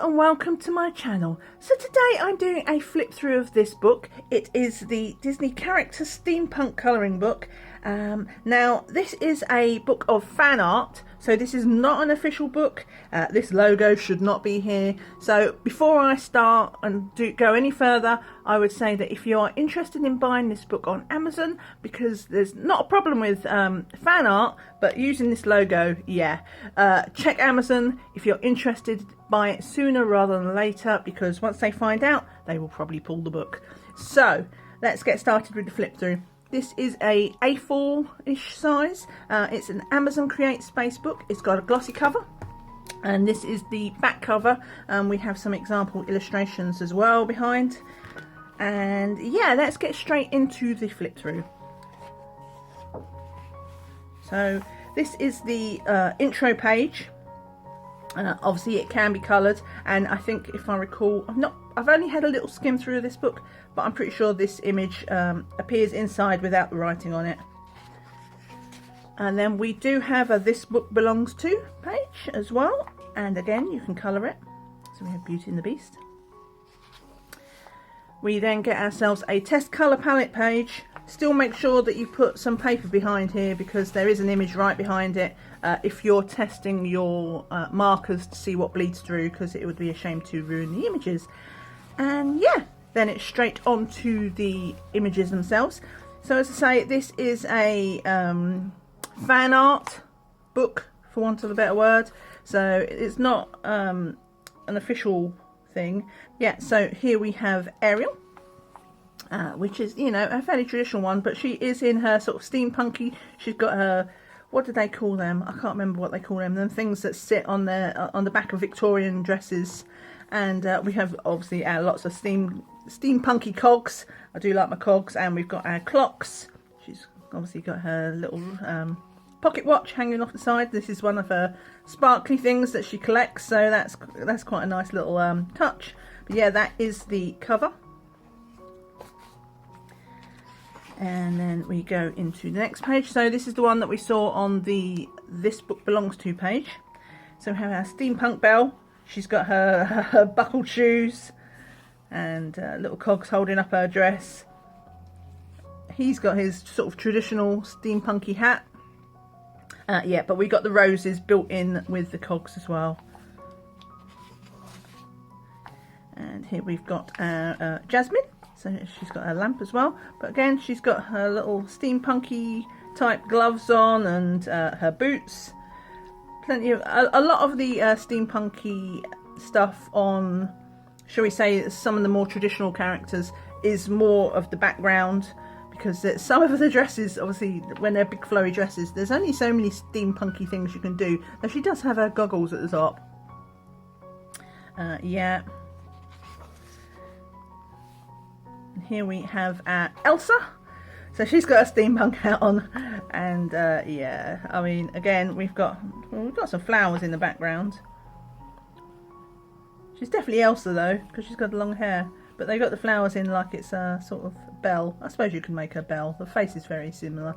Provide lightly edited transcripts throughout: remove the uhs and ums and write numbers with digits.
and welcome to my channel. So today I'm doing a flip through of this book. It is the Disney Character Steampunk colouring book. Now this is a book of fan art, so this is not an official book. This logo should not be here. So before I start and go any further, I would say that if you are interested in buying this book on Amazon, because there's not a problem with fan art, but using this logo, yeah. Check Amazon if you're interested. Buy it sooner rather than later, because once they find out, they will probably pull the book. So let's get started with the flip through. This is a A4-ish size. It's an Amazon Create Space book. It's got a glossy cover, and this is the back cover. We have some example illustrations as well behind. And yeah, let's get straight into the flip through. So this is the intro page. Obviously it can be coloured, and I think, if I recall, I've only had a little skim through this book, but I'm pretty sure this image appears inside without the writing on it. And then we do have a This Book Belongs To page as well, and again you can colour it. So we have Beauty and the Beast. We then get ourselves a test colour palette page. Still make sure that you put some paper behind here, because there is an image right behind it if you're testing your markers to see what bleeds through, because it would be a shame to ruin the images. And yeah, then it's straight on to the images themselves. So as I say, this is a fan art book, for want of a better word. So it's not an official thing. Yeah, so here we have Ariel. Which is, you know, a fairly traditional one, but she is in her sort of steampunky. She's got her, what do they call them? I can't remember what they call them. Them things that sit on the back of Victorian dresses. And we have obviously lots of steampunky cogs. I do like my cogs. And we've got our clocks. She's obviously got her little pocket watch hanging off the side. This is one of her sparkly things that she collects, so that's quite a nice little touch. But yeah, that is the cover. And then we go into the next page. So this is the one that we saw on the This Book Belongs To page. So we have our steampunk Belle. She's got her buckled shoes and little cogs holding up her dress. He's got his sort of traditional steampunky hat. Yeah, but we got the roses built in with the cogs as well. And here we've got our Jasmine. So she's got her lamp as well, but again she's got her little steampunky type gloves on and her boots. Plenty of a lot of the steampunky stuff on, shall we say, some of the more traditional characters is more of the background, because some of the dresses, obviously when they're big flowy dresses, there's only so many steampunky things you can do. Now she does have her goggles at the top. Yeah. Here we have Elsa. So she's got a steampunk hat on, and yeah, I mean, again we've got some flowers in the background. She's definitely Elsa though, because she's got the long hair, but they got the flowers in like it's a sort of bell. I suppose you can make her Belle. The face is very similar.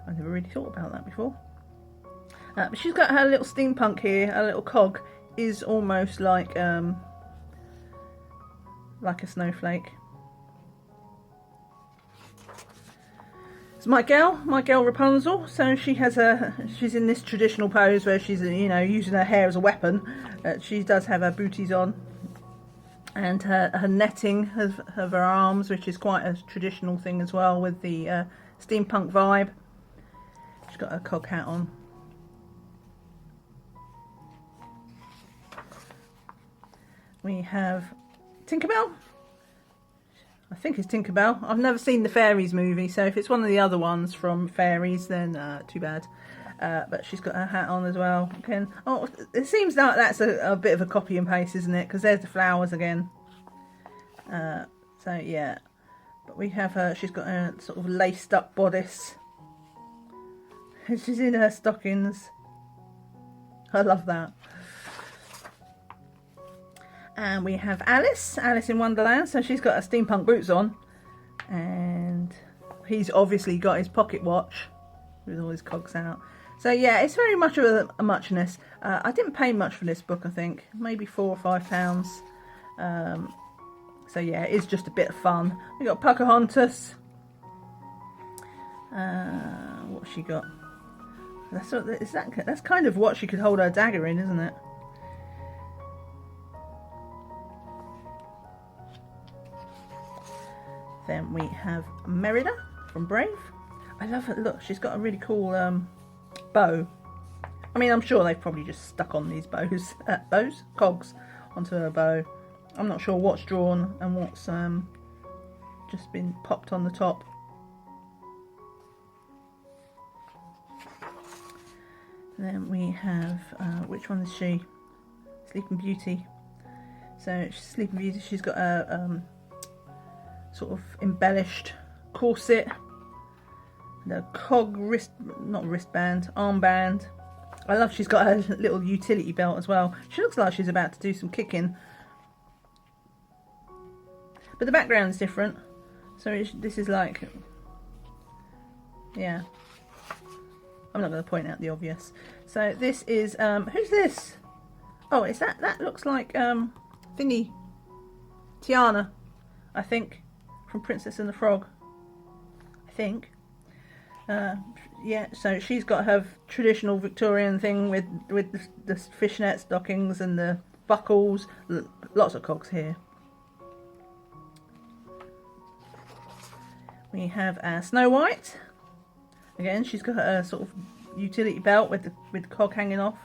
I never really thought about that before. But she's got her little steampunk here. Her little cog is almost like a snowflake. It's my girl Rapunzel. So she's in this traditional pose where she's, you know, using her hair as a weapon. She does have her booties on, and her netting of her arms, which is quite a traditional thing as well with the steampunk vibe. She's got her cog hat on. We have Tinkerbell. I think it's Tinkerbell. I've never seen the Fairies movie, so if it's one of the other ones from Fairies, then too bad. But she's got her hat on as well. Again, oh, it seems like that's a bit of a copy and paste, isn't it? Because there's the flowers again. So yeah, but we have her. She's got a sort of laced up bodice. She's in her stockings. I love that. And we have Alice in Wonderland. So she's got her steampunk boots on, and he's obviously got his pocket watch with all his cogs out. So yeah, it's very much of a muchness. I didn't pay much for this book, I think. Maybe £4 or £5. So yeah, it's just a bit of fun. We got Pocahontas. What's she got? That's kind of what she could hold her dagger in, isn't it? Then we have Merida from Brave. I love her. Look, she's got a really cool bow. I mean, I'm sure they've probably just stuck on these cogs onto her bow. I'm not sure what's drawn and what's just been popped on the top. Then we have, which one is she? Sleeping Beauty. So Sleeping Beauty, she's got a sort of embellished corset, the cog armband. I love she's got her little utility belt as well. She looks like she's about to do some kicking. But the background's different. So this is like, yeah. I'm not going to point out the obvious. So this is, who's this? Oh, is that looks like thingy, Tiana, I think, from Princess and the Frog. I think. Yeah, so she's got her traditional Victorian thing with the fishnet stockings and the buckles. Lots of cogs here. We have Snow White. Again, she's got a sort of utility belt with the cog hanging off.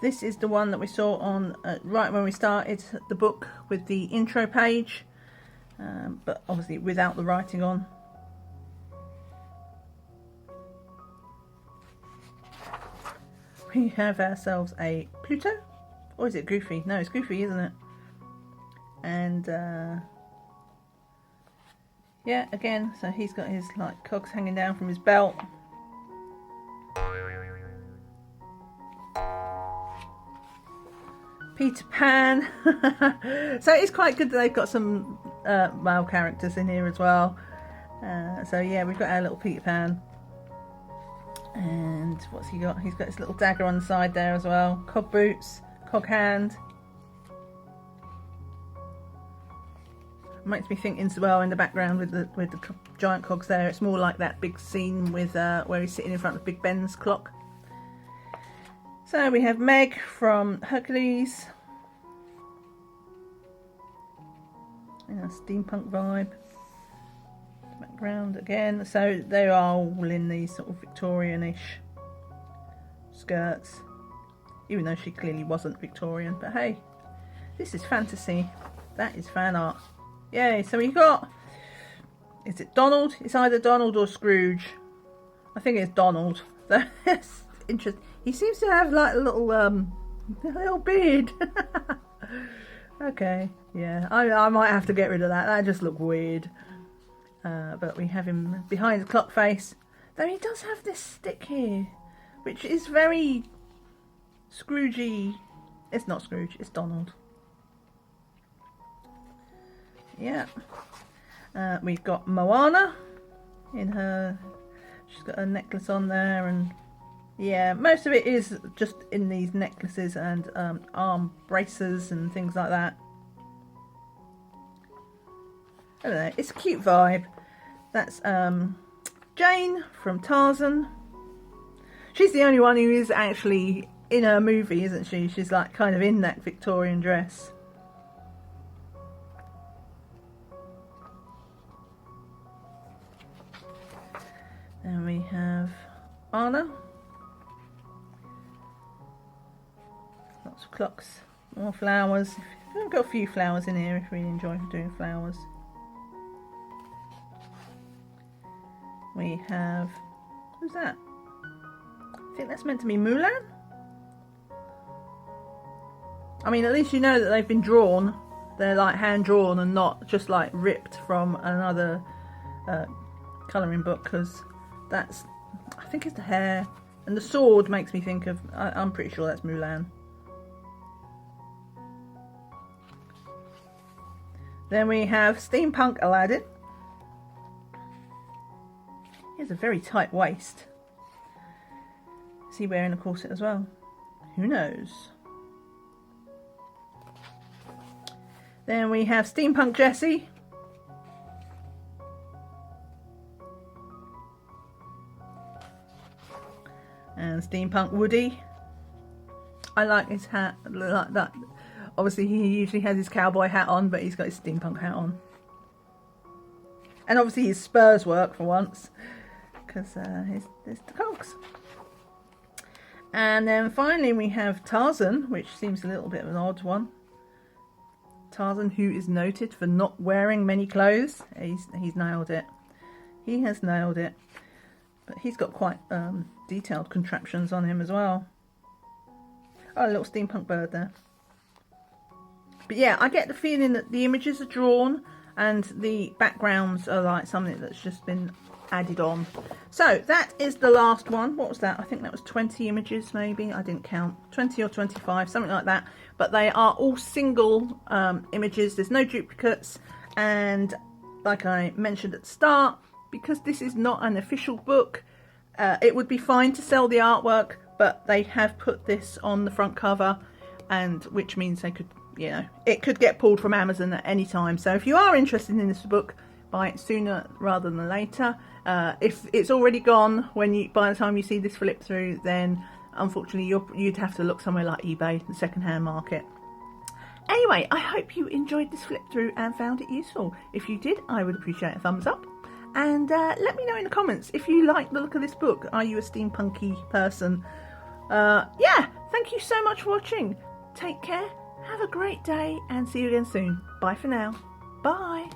This is the one that we saw on right when we started the book with the intro page, but obviously without the writing on. We have ourselves a Pluto, or is it Goofy? No, it's Goofy, isn't it? And yeah, again, so he's got his like cogs hanging down from his belt. Peter Pan. So it's quite good that they've got some male characters in here as well. So yeah, we've got our little Peter Pan. And what's he got? He's got his little dagger on the side there as well. Cog boots, cog hand. Makes me think as well in the background with the giant cogs there. It's more like that big scene with where he's sitting in front of Big Ben's clock. So we have Meg from Hercules. Yeah, steampunk vibe. Background again. So they are all in these sort of Victorian-ish skirts. Even though she clearly wasn't Victorian. But hey, this is fantasy. That is fan art. Yay, so we got, is it Donald? It's either Donald or Scrooge. I think it's Donald. That's interesting. He seems to have like a little beard. Okay, yeah, I might have to get rid of that. That just looked weird. But we have him behind the clock face. Though he does have this stick here, which is very Scroogey. It's not Scrooge, it's Donald. Yeah. We've got Moana in her, she's got a necklace on there, and yeah, most of it is just in these necklaces and arm braces and things like that. I don't know, it's a cute vibe. That's Jane from Tarzan. She's the only one who is actually in her movie, isn't she? She's like kind of in that Victorian dress. Then we have Anna. Lots of clocks, more flowers. I've got a few flowers in here if we enjoy doing flowers. We have, who's that? I think that's meant to be Mulan. I mean, at least you know that they've been drawn. They're like hand drawn and not just like ripped from another colouring book, because that's, I think it's the hair, and the sword makes me think of, I'm pretty sure that's Mulan. Then we have Steampunk Aladdin. has a very tight waist. Is he wearing a corset as well? Who knows? Then we have Steampunk Jessie. And Steampunk Woody. I like his hat, like that. Obviously he usually has his cowboy hat on, but he's got his steampunk hat on. And obviously his spurs work for once, because there's the cogs. And then finally we have Tarzan, which seems a little bit of an odd one. Tarzan, who is noted for not wearing many clothes. He's nailed it. He has nailed it. But he's got quite detailed contraptions on him as well. Oh, a little steampunk bird there. But yeah, I get the feeling that the images are drawn and the backgrounds are like something that's just been added on. So that is the last one. What was that? I think that was 20 images maybe. I didn't count. 20 or 25, something like that. But they are all single images. There's no duplicates. And like I mentioned at the start, because this is not an official book, it would be fine to sell the artwork, but they have put this on the front cover, and which means they could, you know, it could get pulled from Amazon at any time. So if you are interested in this book, buy it sooner rather than later. If it's already gone by the time you see this flip through, then unfortunately you'd have to look somewhere like eBay, the second-hand market. Anyway, I hope you enjoyed this flip through and found it useful. If you did, I would appreciate a thumbs up. And let me know in the comments if you like the look of this book. Are you a steampunky person? Yeah, thank you so much for watching. Take care, have a great day, and see you again soon. Bye for now. Bye.